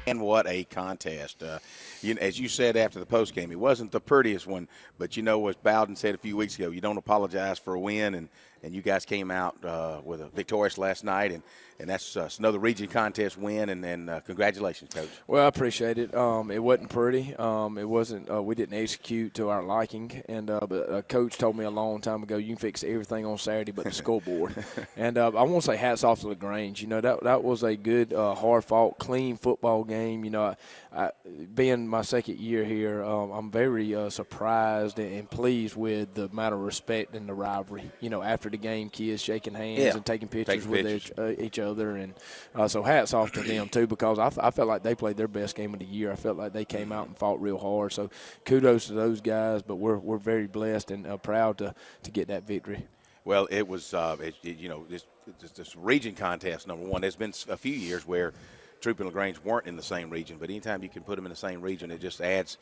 And what a contest. As you said after the post game, it wasn't the prettiest one, but you know, as Bowden said a few weeks ago, you don't apologize for a win, and you guys came out with a victorious last night, and that's another region contest win, and congratulations, Coach. Well, I appreciate it. It wasn't pretty. It wasn't. We didn't execute to our liking, and but a coach told me a long time ago, you can fix everything on Saturday but the scoreboard. And I want to say hats off to LaGrange. You know, that was a good, hard-fought, clean football game. You know, being my second year here, I'm very surprised and pleased with the amount of respect and the rivalry. You know, after the game, kids shaking hands and taking pictures with each other. And so hats off to them, too, because I felt like they played their best game of the year. I felt like they came out and fought real hard. So kudos to those guys, but we're very blessed and proud to get that victory. Well, it was, this region contest, number one, there's been a few years where Troup and LaGrange weren't in the same region, but anytime you can put them in the same region, it just adds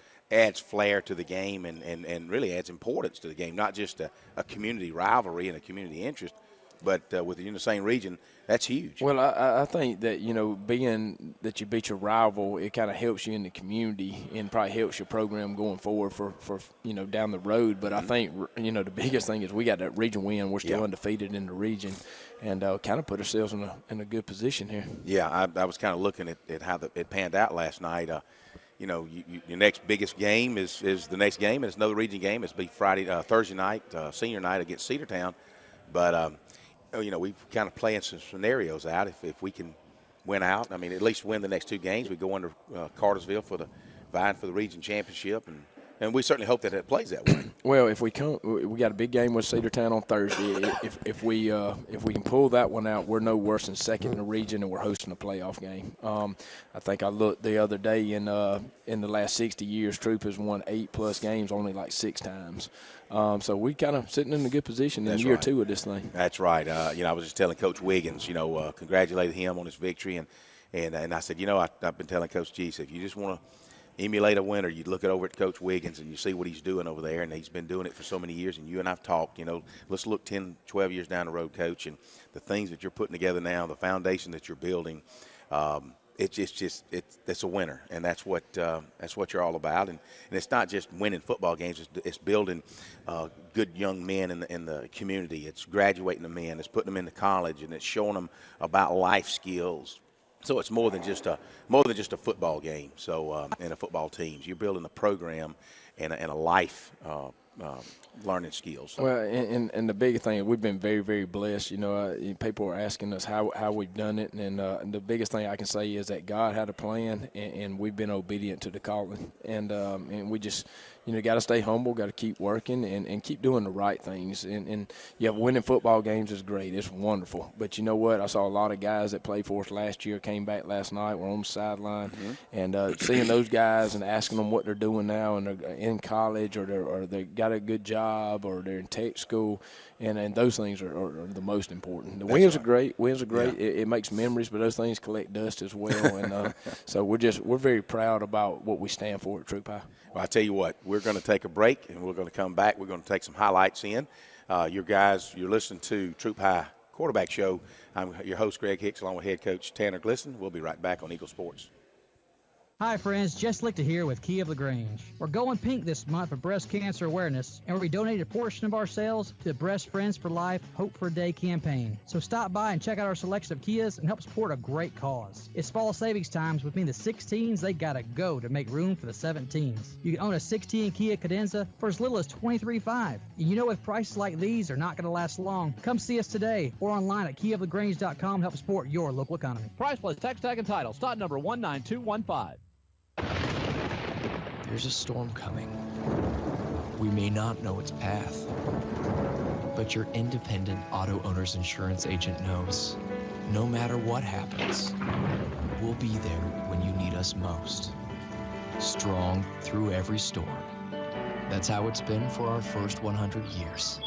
flair to the game and really adds importance to the game, not just a community rivalry and a community interest, but with you in the same region, that's huge. Well, I think that, you know, being that you beat your rival, it kind of helps you in the community and probably helps your program going forward for you know, down the road. But I think, you know, the biggest thing is we got that region win. We're still undefeated in the region and kind of put ourselves in a good position here. Yeah, I was kind of looking at how it panned out last night. You know, your next biggest game is the next game, and it's another region game. It's be Thursday night, senior night against Cedartown. But you know, we've kind of playing some scenarios out. If we can win out, I mean, at least win the next two games, we go under Cartersville vying for the region championship, and we certainly hope that it plays that way. Well, if we got a big game with Cedartown on Thursday. If we can pull that one out, we're no worse than second in the region, and we're hosting a playoff game. I think I looked the other day in the last 60 years, Troup has won 8+ games only like 6 times. So we kind of sitting in a good position in year 2 of this thing. That's right. You know, I was just telling Coach Wiggins, you know, congratulated him on his victory, and I said, you know, I've been telling Coach G, if you just want to emulate a winner, you look it over at Coach Wiggins and you see what he's doing over there, and he's been doing it for so many years, and you and I've talked, you know, let's look 10, 12 years down the road, Coach, and the things that you're putting together now, the foundation that you're building, it's a winner, and that's what you're all about, and it's not just winning football games, it's building good young men in the community, it's graduating the men, it's putting them into college, and it's showing them about life skills. So it's more than just a football game. So and a football teams, you're building a program and a life learning skills. So. Well, and the big thing, we've been very, very blessed. You know, people are asking us how we've done it, and the biggest thing I can say is that God had a plan, and we've been obedient to the calling, and we just. You know, got to stay humble, got to keep working, and keep doing the right things. And yeah, winning football games is great. It's wonderful. But you know what? I saw a lot of guys that played for us last year came back last night, were on the sideline. And seeing those guys and asking them what they're doing now, and they're in college or they got a good job or they're in tech school, and those things are the most important. The wins are great. Wins are great. Yeah. It makes memories, but those things collect dust as well. And so we're very proud about what we stand for at Troup High. Well, I tell you what, we're going to take a break, and we're going to come back. We're going to take some highlights in. You're listening to Troup High Quarterback Show. I'm your host, Greg Hicks, along with head coach Tanner Glisson. We'll be right back on Eagle Sports. Hi friends, Jess Lichter here with Key of LaGrange. We're going pink this month for breast cancer awareness, and we donated a portion of our sales to the Breast Friends for Life Hope for a Day campaign. So stop by and check out our selection of Kias and help support a great cause. It's fall savings times. With me, the 16s, they gotta go to make room for the 17s. You can own a 16 Kia Cadenza for as little as $23,500. And you know, with prices like these are not gonna last long, come see us today or online at keyoflagrange.com to help support your local economy. Price plus tax tag and title. Stock number 19215. There's a storm coming. We may not know its path, but your independent auto owner's insurance agent knows. No matter what happens, we'll be there when you need us most. Strong through every storm. That's how it's been for our first 100 years,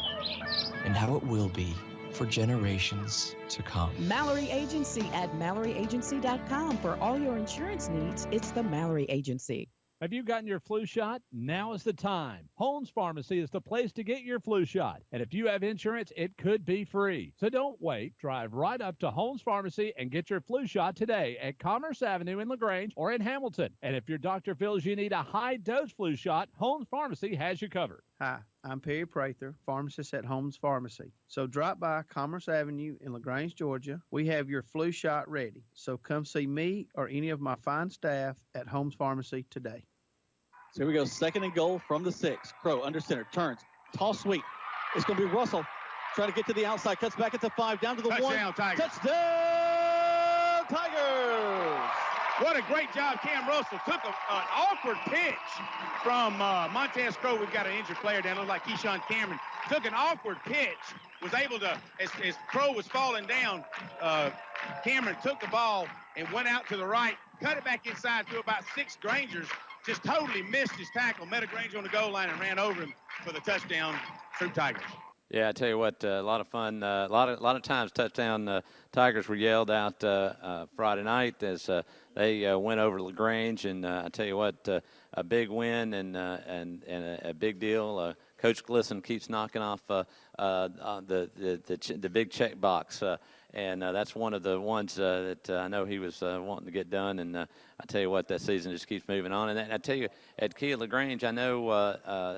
and how it will be for generations to come. Mallory Agency at MalloryAgency.com. For all your insurance needs, it's the Mallory Agency. Have you gotten your flu shot? Now is the time. Holmes Pharmacy is the place to get your flu shot. And if you have insurance, it could be free. So don't wait. Drive right up to Holmes Pharmacy and get your flu shot today at Commerce Avenue in LaGrange or in Hamilton. And if your doctor feels you need a high-dose flu shot, Holmes Pharmacy has you covered. Hi, I'm Perry Prather, pharmacist at Holmes Pharmacy. So drop by Commerce Avenue in LaGrange, Georgia. We have your flu shot ready. So come see me or any of my fine staff at Holmes Pharmacy today. So here we go, 2nd and goal from the 6. Crow under center, turns, toss sweep. It's going to be Russell trying to get to the outside, cuts back into 5, down to the 1. Tigers. Touchdown, Tigers! What a great job Cam Russell. Took an awkward pitch from Montez Crow. We've got an injured player down, looks like Keyshawn Cameron. Took an awkward pitch, was able to, as Crow was falling down, Cameron took the ball and went out to the right, cut it back inside to about 6 Grangers. Just totally missed his tackle, met a Granger on the goal line and ran over him for the touchdown. Troup Tigers. Yeah, I tell you what, a lot of fun. A lot of times, touchdown Tigers were yelled out Friday night as they went over LaGrange, and I tell you what, a big win and a big deal. Coach Glisson keeps knocking off the big check box. And that's one of the ones that I know he was wanting to get done. And I tell you what, that season just keeps moving on. And I tell you, at Kia LaGrange, I know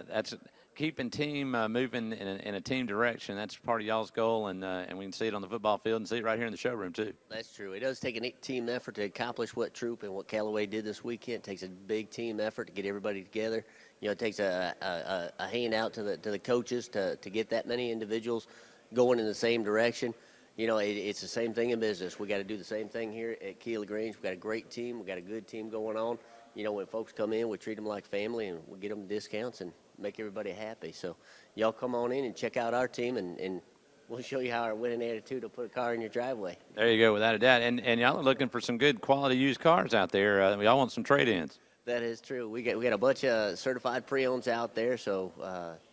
that's keeping team moving in a team direction. That's part of y'all's goal, and we can see it on the football field and see it right here in the showroom, too. That's true. It does take a team effort to accomplish what Troup and what Callaway did this weekend. It takes a big team effort to get everybody together. You know, it takes a handout to the coaches to get that many individuals going in the same direction. You know, it's the same thing in business. We got to do the same thing here at Kia LaGrange. We got a great team. We got a good team going on. You know, when folks come in, we treat them like family, and we get them discounts and make everybody happy. So y'all come on in and check out our team, and we'll show you how our winning attitude will put a car in your driveway. There you go, without a doubt. And y'all are looking for some good quality used cars out there. Y'all want some trade-ins. That is true. We got a bunch of certified pre-owns out there. So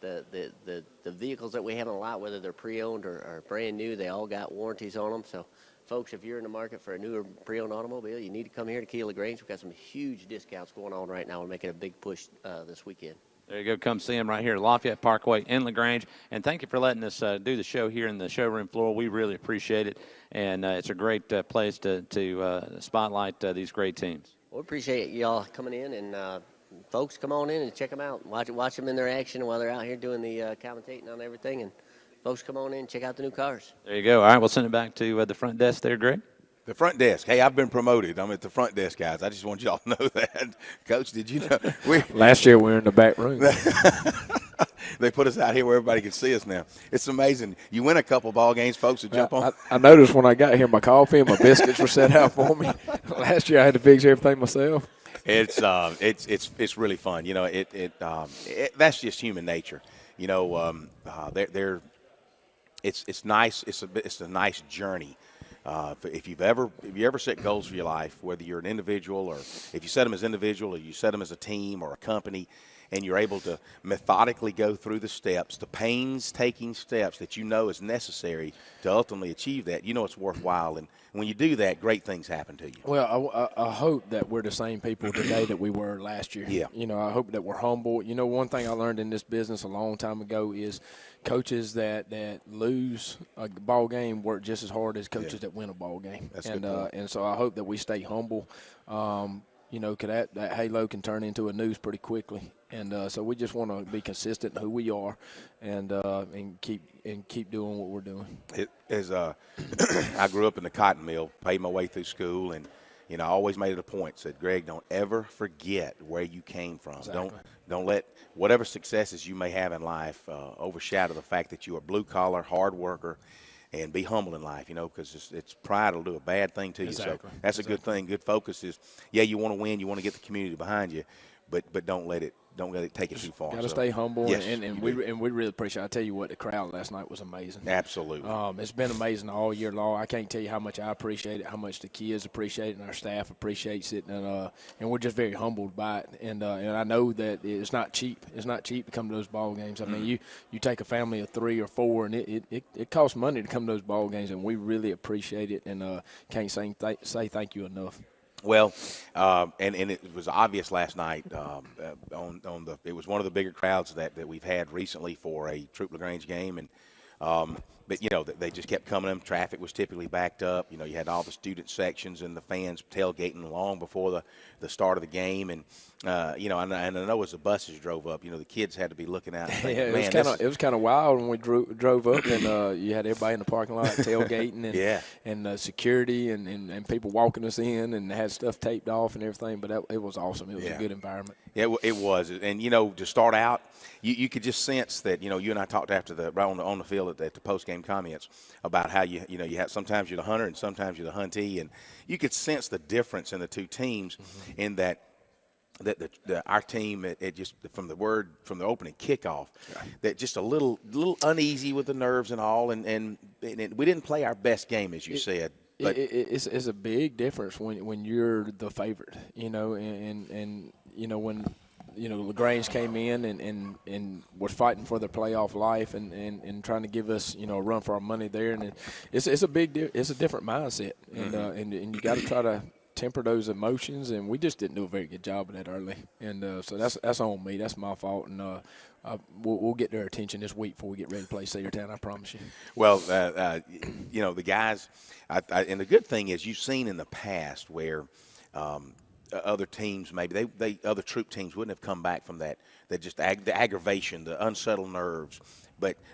the vehicles that we have on the lot, whether they're pre-owned or brand new, they all got warranties on them. So, folks, if you're in the market for a newer pre-owned automobile, you need to come here to Kia LaGrange. We've got some huge discounts going on right now. We're making a big push this weekend. There you go. Come see him right here, Lafayette Parkway in LaGrange. And thank you for letting us do the show here in the showroom floor. We really appreciate it. And it's a great place to spotlight these great teams. Well, we appreciate y'all coming in, and folks, come on in and check them out. Watch them in their action while they're out here doing the commentating on everything. And folks, come on in and check out the new cars. There you go. All right, we'll send it back to the front desk there, Greg. The front desk. Hey, I've been promoted. I'm at the front desk, guys. I just want y'all to know that. Coach, did you know? Last year we were in the back room. They put us out here where everybody can see us now. It's amazing. You win a couple ball games, folks, would jump on. I noticed when I got here, my coffee and my biscuits were set out for me. Last year I had to fix everything myself. It's really fun. You know, that's just human nature. You know, it's nice. It's a nice journey. If you ever set goals for your life, whether you're an individual or if you set them as individual or you set them as a team or a company, and you're able to methodically go through the steps, the painstaking steps that you know is necessary to ultimately achieve that, you know it's worthwhile. And when you do that, great things happen to you. Well, I hope that we're the same people today that we were last year. Yeah. You know, I hope that we're humble. You know, one thing I learned in this business a long time ago is coaches that lose a ball game work just as hard as coaches that win a ball game. That's a good point. And so I hope that we stay humble. You know, that halo can turn into a noose pretty quickly. And so we just want to be consistent in who we are, and keep doing what we're doing. I grew up in the cotton mill, paid my way through school, and you know I always made it a point. Said, Greg, don't ever forget where you came from. Exactly. Don't let whatever successes you may have in life overshadow the fact that you are blue collar, hard worker. And be humble in life, you know, because it's pride will do a bad thing to you. Exactly. So that's a good thing. Good focus is, you want to win, you want to get the community behind you, but don't let it take it too far. Got to stay humble, yes, and we really appreciate it. I tell you what, the crowd last night was amazing. Absolutely. It's been amazing all year long. I can't tell you how much I appreciate it, how much the kids appreciate it, and our staff appreciates it, and we're just very humbled by it. And I know that it's not cheap. It's not cheap to come to those ball games. I mean, you take a family of 3 or 4, and it costs money to come to those ball games, and we really appreciate it, and can't say thank you enough. Well, and it was obvious last night it was one of the bigger crowds that we've had recently for a Troup LaGrange game, and but they just kept coming in. Traffic was typically backed up. You had all the student sections and the fans tailgating long before the start of the game, and and I know as the buses drove up, the kids had to be looking out. And thinking, it was kind of wild when we drove up, and you had everybody in the parking lot tailgating, and and security and people walking us in, and had stuff taped off and everything. But it was awesome. It was a good environment. Yeah, it was, and to start out, you could just sense that you and I talked after on the field at the post game comments about how you have sometimes you're the hunter and sometimes you're the huntee, and you could sense the difference in the two teams in that our team it just from the opening kickoff that just a little uneasy with the nerves and all, and we didn't play our best game, as you said. But it's a big difference when you're the favorite, and when LaGrange came in and was fighting for their playoff life and trying to give us a run for our money there, and it's a different mindset, and you got to try to temper those emotions, and we just didn't do a very good job of that early, and so that's on me. That's my fault, and we'll get their attention this week before we get ready to play Cedartown. I promise you. Well, the guys, and the good thing is you've seen in the past where other teams maybe other Troup teams wouldn't have come back from that just the aggravation, the unsettled nerves.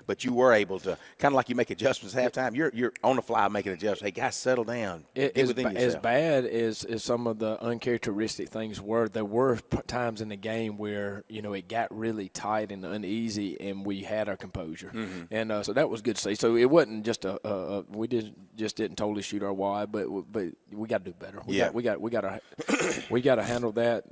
But you were able to kind of like you make adjustments at halftime. You're on the fly making adjustments. Hey, guys, settle down. As bad as some of the uncharacteristic things were, there were times in the game where it got really tight and uneasy, and we had our composure, and so that was good to see. So it wasn't just we didn't totally shoot our wad, but we got to do better. We got to handle that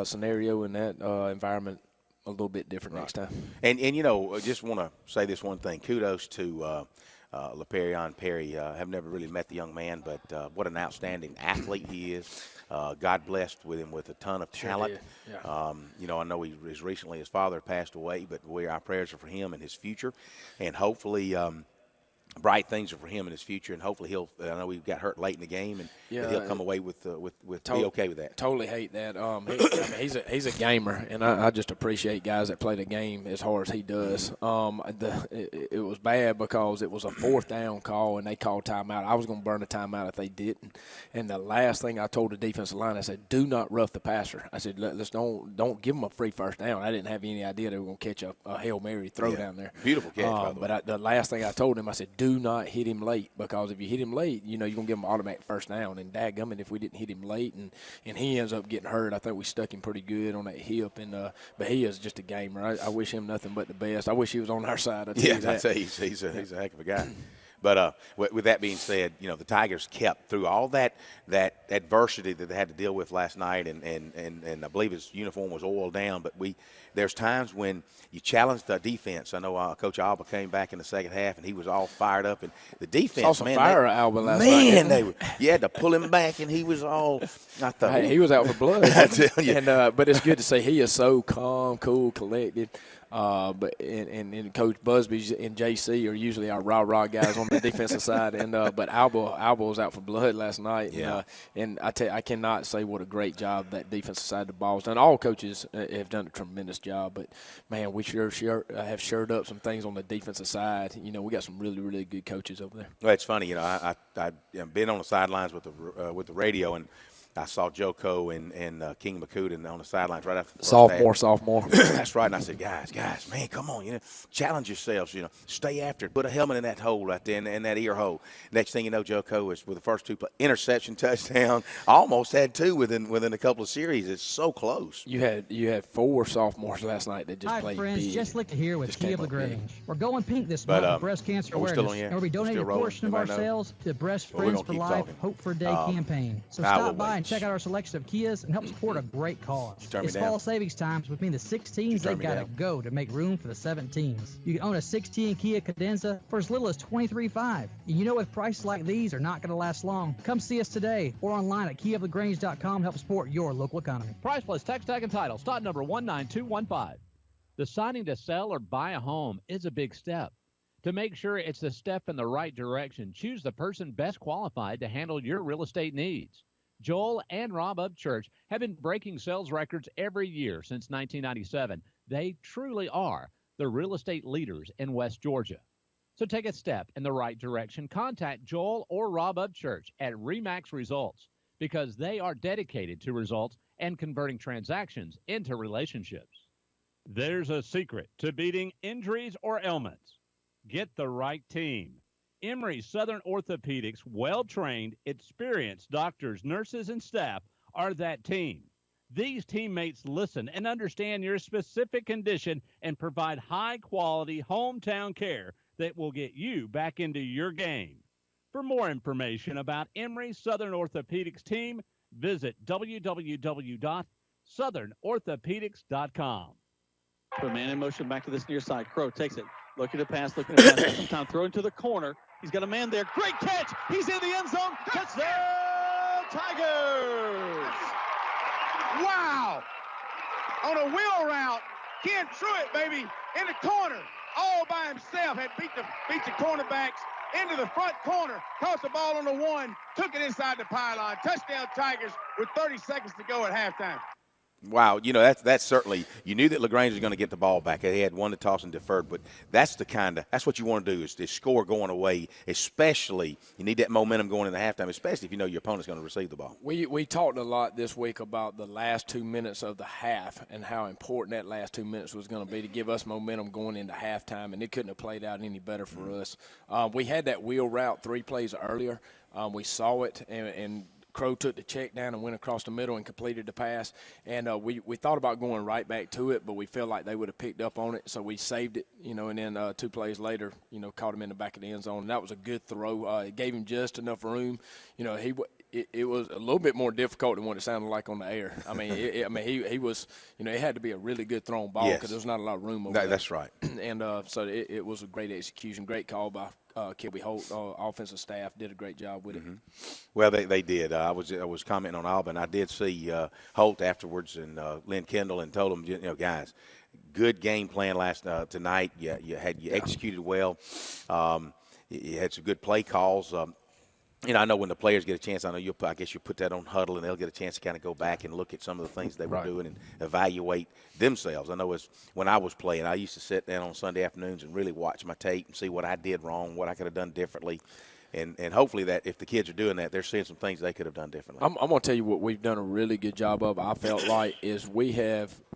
scenario and that environment a little bit different next time. And I just want to say this one thing. Kudos to LaPerion Perry. I've never really met the young man, but what an outstanding athlete he is. God blessed with him with a ton of talent. Sure yeah. I know as recently his father passed away, but our prayers are for him and his future, and hopefully bright things are for him in his future, and hopefully I know he got hurt late in the game, and he'll come away with be okay with that. Totally hate that. He's a gamer, and I just appreciate guys that play the game as hard as he does. It was bad because it was a fourth down call, and they called timeout. I was going to burn a timeout if they didn't. And the last thing I told the defensive line, I said, "Do not rough the passer." I said, "Let's don't give him a free first down." I didn't have any idea they were going to catch a Hail Mary throw down there. Beautiful catch, by the way. But the last thing I told him, I said, do not hit him late, because if you hit him late, you're going to give him an automatic first down. And dadgummit, if we didn't hit him late and he ends up getting hurt, I think we stuck him pretty good on that hip. And but he is just a gamer. I wish him nothing but the best. I wish he was on our side. I'd say he's a heck of a guy. But with that being said, the Tigers kept through all that adversity that they had to deal with last night, and I believe his uniform was oiled down. But there's times when you challenge the defense. I know Coach Alba came back in the second half, and he was all fired up. And the defense, saw some fire Alba last night. You had to pull him back, and he was all. I thought he was out for blood. I tell you. But it's good to see he is so calm, cool, collected. But Coach Busby and JC are usually our rah guys on the defensive side, and but Alba was out for blood last night. And I cannot say what a great job that defensive side of the ball has done. All coaches have done a tremendous job, but man, we sure have shored up some things on the defensive side. We got some really, really good coaches over there. Well, it's funny, I've been on the sidelines with the radio, and I saw Joko and King McCudden on the sidelines right after the first sophomore. That's right. And I said, guys, man, come on, challenge yourselves, stay after it. Put a helmet in that hole right there, in that ear hole. Next thing you know, Joko is with the first two interception, touchdown. Almost had two within a couple of series. It's so close. You had four sophomores last night that just played big. Hi, friends. Just Lichter here with Kia of LaGrange. We're going pink this month for breast cancer awareness, and we'll be donating a portion of our sales to the Breast Friends for Life Hope for a Day campaign. So stop by and check out our selection of Kias and help support a great cause. It's fall savings times, which means the 16s, they've got to go to make room for the 17s. You can own a 16 Kia Cadenza for as little as $23,500. And with prices like these are not going to last long. Come see us today or online at KiaofLaGrange.com to help support your local economy. Price plus tax tag and title. Stock number 19215. Deciding to sell or buy a home is a big step. To make sure it's the step in the right direction, choose the person best qualified to handle your real estate needs. Joel and Rob Upchurch have been breaking sales records every year since 1997. They truly are the real estate leaders in West Georgia. So take a step in the right direction. Contact Joel or Rob Upchurch at RE/MAX Results because they are dedicated to results and converting transactions into relationships. There's a secret to beating injuries or ailments. Get the right team. Emory Southern Orthopedics' well-trained, experienced doctors, nurses, and staff are that team. These teammates listen and understand your specific condition and provide high-quality hometown care that will get you back into your game. For more information about Emory Southern Orthopedics team, visit www.southernorthopedics.com. Put a man in motion back to this near side. Crow takes it. Looking to pass. Sometime throwing to the corner. He's got a man there. Great catch. He's in the end zone. Touchdown, Tigers. Wow. On a wheel route, Ken Truitt, baby, in the corner, all by himself, had beat the cornerbacks into the front corner, tossed the ball on the one, took it inside the pylon. Touchdown, Tigers, with 30 seconds to go at halftime. Wow, that's certainly, you knew that LaGrange was going to get the ball back. They had one to toss and deferred, but that's what you want to do is score going away, especially you need that momentum going into halftime, especially if you know your opponent's going to receive the ball. We talked a lot this week about the last 2 minutes of the half and how important that last 2 minutes was going to be to give us momentum going into halftime, and it couldn't have played out any better for us. We had that wheel route 3 plays earlier. We saw it, and Crow took the check down and went across the middle and completed the pass. And we thought about going right back to it, but we felt like they would have picked up on it, so we saved it, and then 2 plays later, caught him in the back of the end zone. And that was a good throw. It gave him just enough room. It was a little bit more difficult than what it sounded like on the air. I mean, he was, it had to be a really good thrown ball because there was not a lot of room over there. That's right. And so it was a great execution, great call by Kilby Holt. Offensive staff did a great job with it. Well, they did. I was commenting on Auburn. I did see Holt afterwards and Lynn Kendall and told them, guys, good game plan tonight. You executed well. You had some good play calls. I know when the players get a chance, I guess you put that on huddle, and they'll get a chance to kind of go back and look at some of the things they were doing and evaluate themselves. I know when I was playing, I used to sit down on Sunday afternoons and really watch my tape and see what I did wrong, what I could have done differently. And hopefully that if the kids are doing that, they're seeing some things they could have done differently. I'm going to tell you what we've done a really good job of, I felt like, is we have –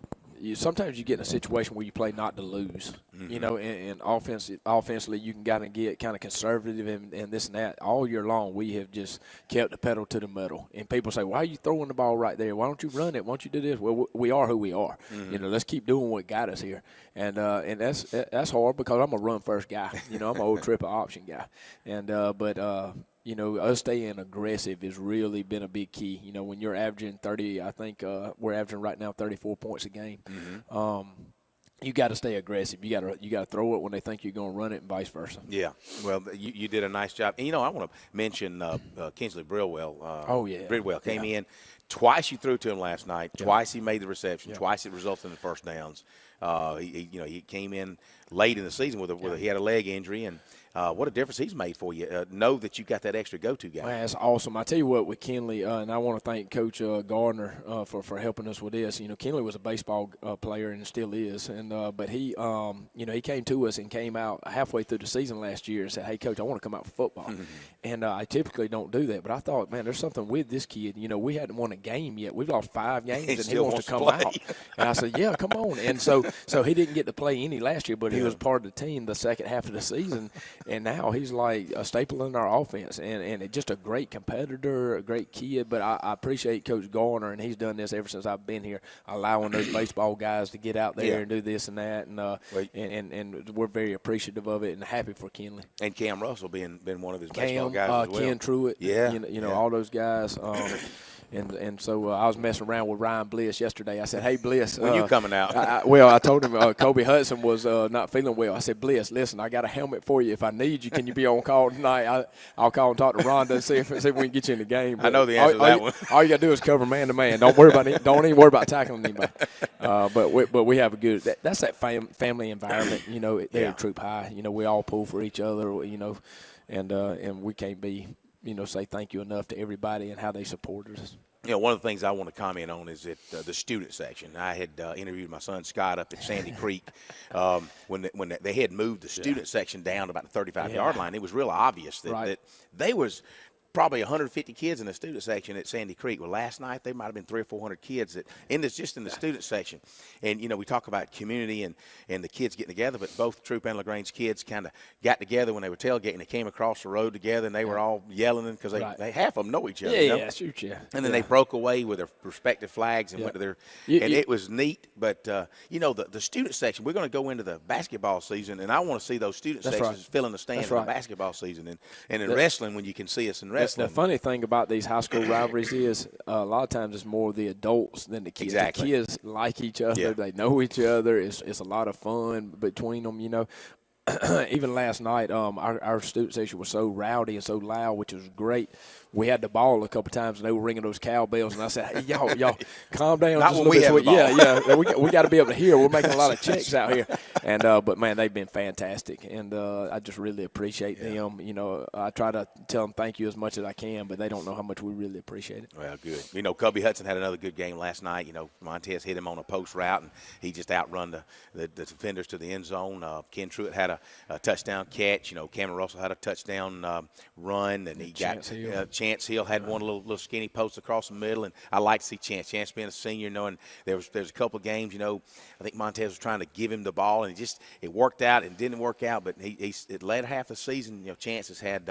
sometimes you get in a situation where you play not to lose, and offensively you can kind of get kind of conservative and this and that. All year long we have just kept the pedal to the metal. And people say, why are you throwing the ball right there? Why don't you run it? Why don't you do this? Well, we are who we are. Let's keep doing what got us here. And that's hard because I'm a run-first guy. I'm an old triple option guy. And us staying aggressive has really been a big key. When you're averaging 30, I think we're averaging right now 34 points a game. You got to stay aggressive. You got to throw it when they think you're going to run it, and vice versa. Yeah. Well, you did a nice job. And I want to mention Kinsley Bridwell. Bridwell came in twice. You threw to him last night. Twice he made the reception. Twice it resulted in the first downs. He came in late in the season he had a leg injury, and what a difference he's made for you. Know that you got that extra go-to guy. Man, that's awesome. I tell you what, with Kinley, and I want to thank Coach Gardner for helping us with this. Kinley was a baseball player and still is, and but he he came to us and came out halfway through the season last year and said, "Hey, Coach, I want to come out for football." And I typically don't do that, but I thought, man, there's something with this kid. We hadn't won a game yet. We've lost 5 games, and he wants to come out. And I said, "Yeah, come on." And so he didn't get to play any last year, but he was part of the team the second half of the season. And now he's like a staple in our offense, and just a great competitor, a great kid. But I appreciate Coach Garner, and he's done this ever since I've been here, allowing those baseball guys to get out there and do this and that. And we're very appreciative of it and happy for Kinley. And Cam Russell been one of his baseball guys as well. Ken Truitt, all those guys. And so I was messing around with Ryan Bliss yesterday. I said, "Hey, Bliss. When you coming out?" I told him Kobe Hudson was not feeling well. I said, "Bliss, listen, I got a helmet for you. If I need you, can you be on call tonight? I'll call and talk to Rhonda and see if we can get you in the game." But I know the answer to that one. All you got to do is cover man to man. Don't even worry about tackling anybody. But we have a good – that's that family environment, there at Troup High. We all pull for each other, and we can't be – say thank you enough to everybody and how they supported us. One of the things I want to comment on is that the student section. I had interviewed my son Scott up at Sandy Creek when they had moved the student section down to about the 35-yard line. It was real obvious that they was probably 150 kids in the student section at Sandy Creek. Well, last night there might have been 300 or 400 kids just in the student section. And, we talk about community and the kids getting together, but both Troup and LaGrange kids kind of got together when they were tailgating. They came across the road together, and they were all yelling because they half of them know each other. And then they broke away with their respective flags and went to their it was neat. But, the student section, we're going to go into the basketball season, and I want to see those student sections filling the stands in the basketball season. And in wrestling, when you can see us in wrestling. The funny thing about these high school rivalries is a lot of times it's more the adults than the kids. Exactly. The kids like each other. Yeah. They know each other. It's a lot of fun between them, Even last night, our student section was so rowdy and so loud, which was great. We had the ball a couple times, and they were ringing those cowbells. And I said, "Hey, y'all, calm down Not just a when we little have bit." the ball. We got to be able to hear. We're making a lot of checks out here, and but man, they've been fantastic, and I just really appreciate them. I try to tell them thank you as much as I can, but they don't know how much we really appreciate it. Well, good. Cubby Hudson had another good game last night. Montez hit him on a post route, and he just outrun the defenders to the end zone. Ken Truitt had a touchdown catch. Cameron Russell had a touchdown run, and he Chance Hill had one little skinny post across the middle, and I like to see Chance. Chance being a senior, knowing there's a couple of games, I think Montez was trying to give him the ball, and it worked out and didn't work out, but it led half the season. Chance has had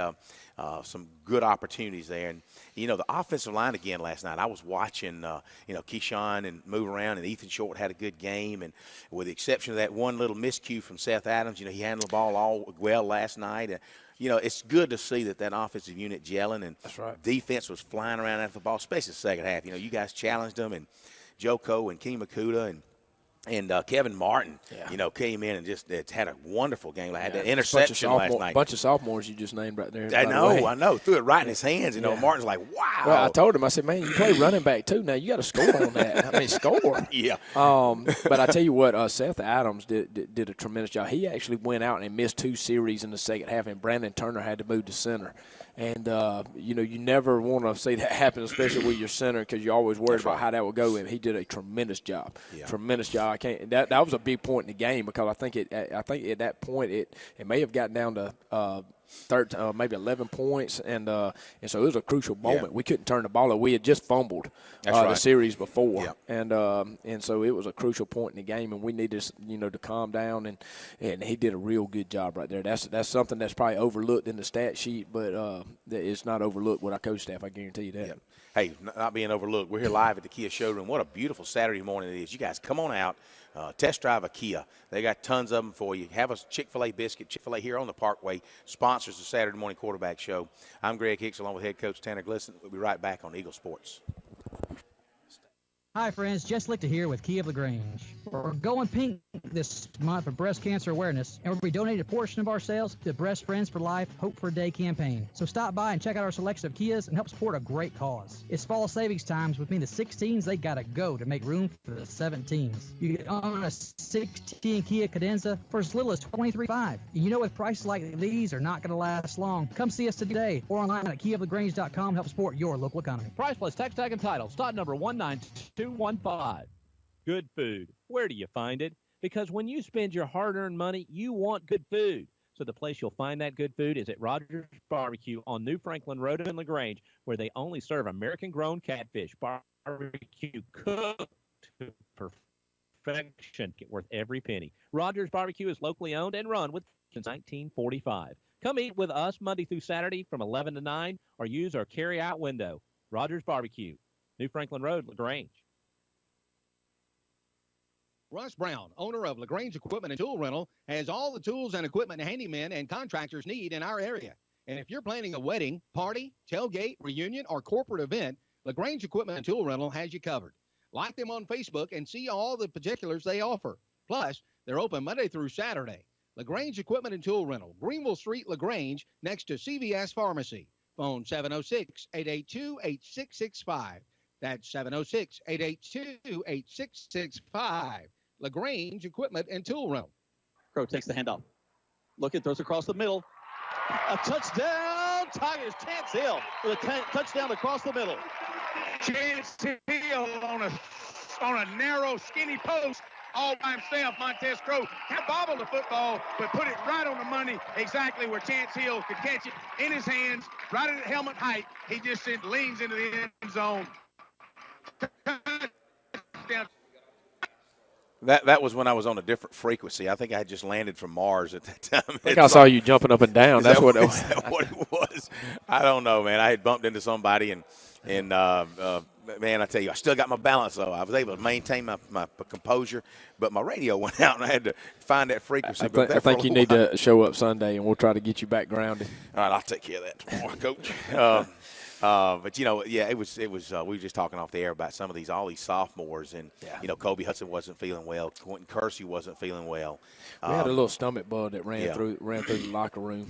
some good opportunities there, and the offensive line again last night. I was watching Keyshawn and move around, and Ethan Short had a good game, and with the exception of that one little miscue from Seth Adams, he handled the ball all well last night. It's good to see that offensive unit gelling, and that's right. Defense was flying around after the ball, especially the second half. You guys challenged them, and Joko and Kenny Makuta and Kevin Martin, came in and just had a wonderful game. Had that interception last night. Bunch of sophomores you just named right there. I know. Threw it right in his hands. Martin's like, wow. Well, I told him, I said, man, you play running back too. Now you got to score on that. Score. Yeah. But I tell you what, Seth Adams did a tremendous job. He actually went out and missed 2 series in the second half, and Brandon Turner had to move to center. And, you never want to see that happen, especially with your center, because you're always worried about how that will go. And he did a tremendous job. Yeah. Tremendous job. That was a big point in the game, because I think at that point it may have gotten down to maybe 11 points, and so it was a crucial moment. We couldn't turn the ball over. We had just fumbled the series before, and so it was a crucial point in the game, and we needed to calm down, and he did a real good job right there. That's something that's probably overlooked in the stat sheet, but it's not overlooked with our coach staff. I guarantee you that. Yeah. Hey, not being overlooked, we're here live at the Kia showroom. What a beautiful Saturday morning it is. You guys come on out. Test drive a Kia. They got tons of them for you. Have a Chick-fil-A biscuit. Chick-fil-A here on the Parkway sponsors the Saturday Morning Quarterback Show. I'm Greg Hicks along with head coach Tanner Glisson. We'll be right back on Eagle Sports. Hi, friends. Jess Lichter here with Key of LaGrange. We're going pink this month for breast cancer awareness, and we'll be donating a portion of our sales to the Breast Friends for Life Hope for a Day campaign. So stop by and check out our selection of Kias and help support a great cause. It's fall savings times. With me, the 16s, they got to go to make room for the 17s. You can own a 16 Kia Cadenza for as little as $23,500. With prices like these are not going to last long. Come see us today or online at KeyofLaGrange.com to help support your local economy. Price plus tax tag and title. Stock number 19215. Good food. Where do you find it? Because when you spend your hard-earned money, you want good food. So the place you'll find that good food is at Rogers Barbecue on New Franklin Road in LaGrange, where they only serve American-grown catfish. Barbecue cooked to perfection, worth every penny. Rogers Barbecue is locally owned and run since 1945. Come eat with us Monday through Saturday from 11 to 9, or use our carry-out window. Rogers Barbecue, New Franklin Road, LaGrange. Russ Brown, owner of LaGrange Equipment and Tool Rental, has all the tools and equipment handymen and contractors need in our area. And if you're planning a wedding, party, tailgate, reunion, or corporate event, LaGrange Equipment and Tool Rental has you covered. Like them on Facebook and see all the particulars they offer. Plus, they're open Monday through Saturday. LaGrange Equipment and Tool Rental, Greenville Street, LaGrange, next to CVS Pharmacy. Phone 706-882-8665. That's 706-882-8665. LaGrange Equipment and Tool Rental. Crow takes the handoff. Throws across the middle. A touchdown, Tigers. Chance Hill with a touchdown across the middle. Chance Hill on a narrow, skinny post all by himself. Montez Crow kind of bobbled the football, but put it right on the money, exactly where Chance Hill could catch it in his hands, right at helmet height. He just leans into the end zone. That was when I was on a different frequency. I think I had just landed from Mars at that time. I think I saw you jumping up and down. That's what it was. Is that what it was? I don't know, man. I had bumped into somebody, and man, I tell you, I still got my balance, though. I was able to maintain my composure, but my radio went out, and I had to find that frequency. I think you need to show up Sunday, and we'll try to get you back grounded. All right, I'll take care of that tomorrow, Coach. But yeah, it was. We were just talking off the air about all these sophomores, and Kobe Hudson wasn't feeling well. Quentin Kersey wasn't feeling well. We had a little stomach bug that ran through the locker room.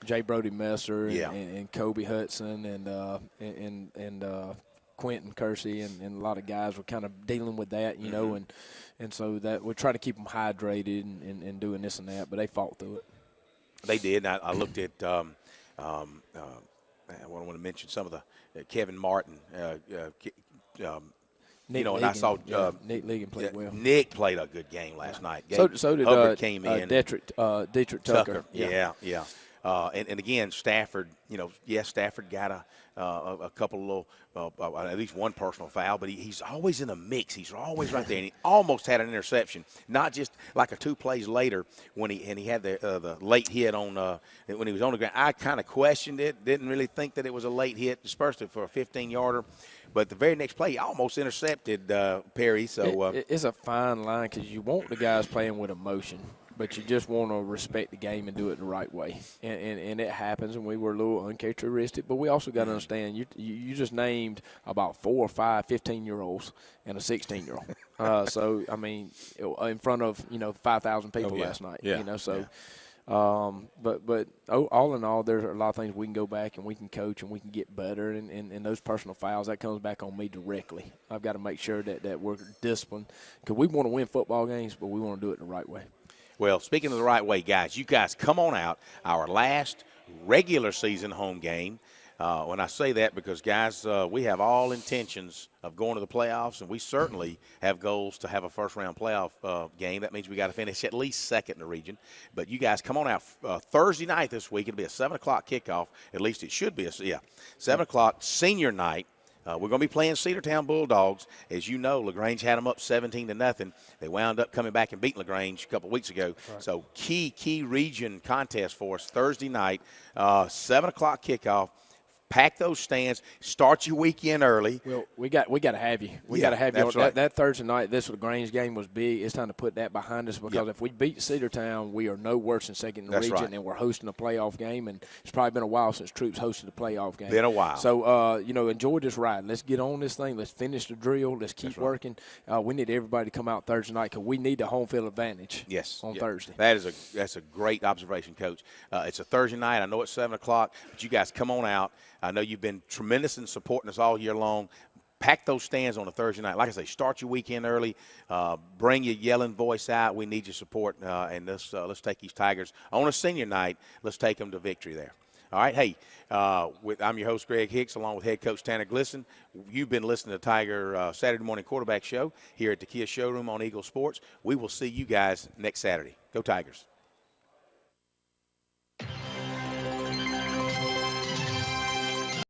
Jay Brody Messer and Kobe Hudson and Quentin Kersey and a lot of guys were kind of dealing with that, and so that we try to keep them hydrated and doing this and that, but they fought through it. They did. I looked at. I want to mention some of the Kevin Martin. Nick and I saw Nick Ligon played well. Nick played a good game last night. So did Hubbard came in. Dietrich Tucker. Yeah. And again, Stafford. Stafford got a couple of little, at least one personal foul, but he's always in the mix. He's always right there, and he almost had an interception. Not just like 2 plays later when he had the late hit on when he was on the ground. I kind of questioned it. Didn't really think that it was a late hit. Dispersed it for a 15-yarder. But the very next play, he almost intercepted Perry. So it's a fine line because you want the guys playing with emotion, but you just want to respect the game and do it the right way. And it happens, and we were a little uncharacteristic. But we also got to understand, you just named about 4 or 5 15-year-olds and a 16-year-old. So, I mean, in front of, 5,000 people last night. But all in all, there's a lot of things we can go back and we can coach and we can get better. And those personal fouls, that comes back on me directly. I've got to make sure that we're disciplined because we want to win football games, but we want to do it the right way. Well, speaking of the right way, guys, you guys come on out. Our last regular season home game. When I say that, because, guys, we have all intentions of going to the playoffs, and we certainly have goals to have a first-round playoff game. That means we got to finish at least second in the region. But you guys come on out Thursday night this week. It'll be a 7 o'clock kickoff. At least it should be 7 o'clock senior night. We're going to be playing Cedartown Bulldogs. As you know, LaGrange had them up 17-0. They wound up coming back and beating LaGrange a couple of weeks ago. Right. So key region contest for us Thursday night, 7 o'clock kickoff. Pack those stands. Start your weekend early. Well, we got to have you. We got to have you. Right. That Thursday night, this LaGrange game was big. It's time to put that behind us because if we beat Cedartown, we are no worse than second in the region, and we're hosting a playoff game. And it's probably been a while since Troup's hosted a playoff game. Been a while. So, enjoy this ride. Let's get on this thing. Let's finish the drill. Let's keep working. We need everybody to come out Thursday night because we need the home field advantage. On Thursday. That's a great observation, Coach. It's a Thursday night. I know it's 7 o'clock, but you guys come on out. I know you've been tremendous in supporting us all year long. Pack those stands on a Thursday night. Like I say, start your weekend early. Bring your yelling voice out. We need your support, and let's take these Tigers on a senior night. Let's take them to victory there. All right, hey, I'm your host, Greg Hicks, along with head coach Tanner Glisson. You've been listening to Tiger Saturday Morning Quarterback Show here at the Kia Showroom on Eagle Sports. We will see you guys next Saturday. Go Tigers.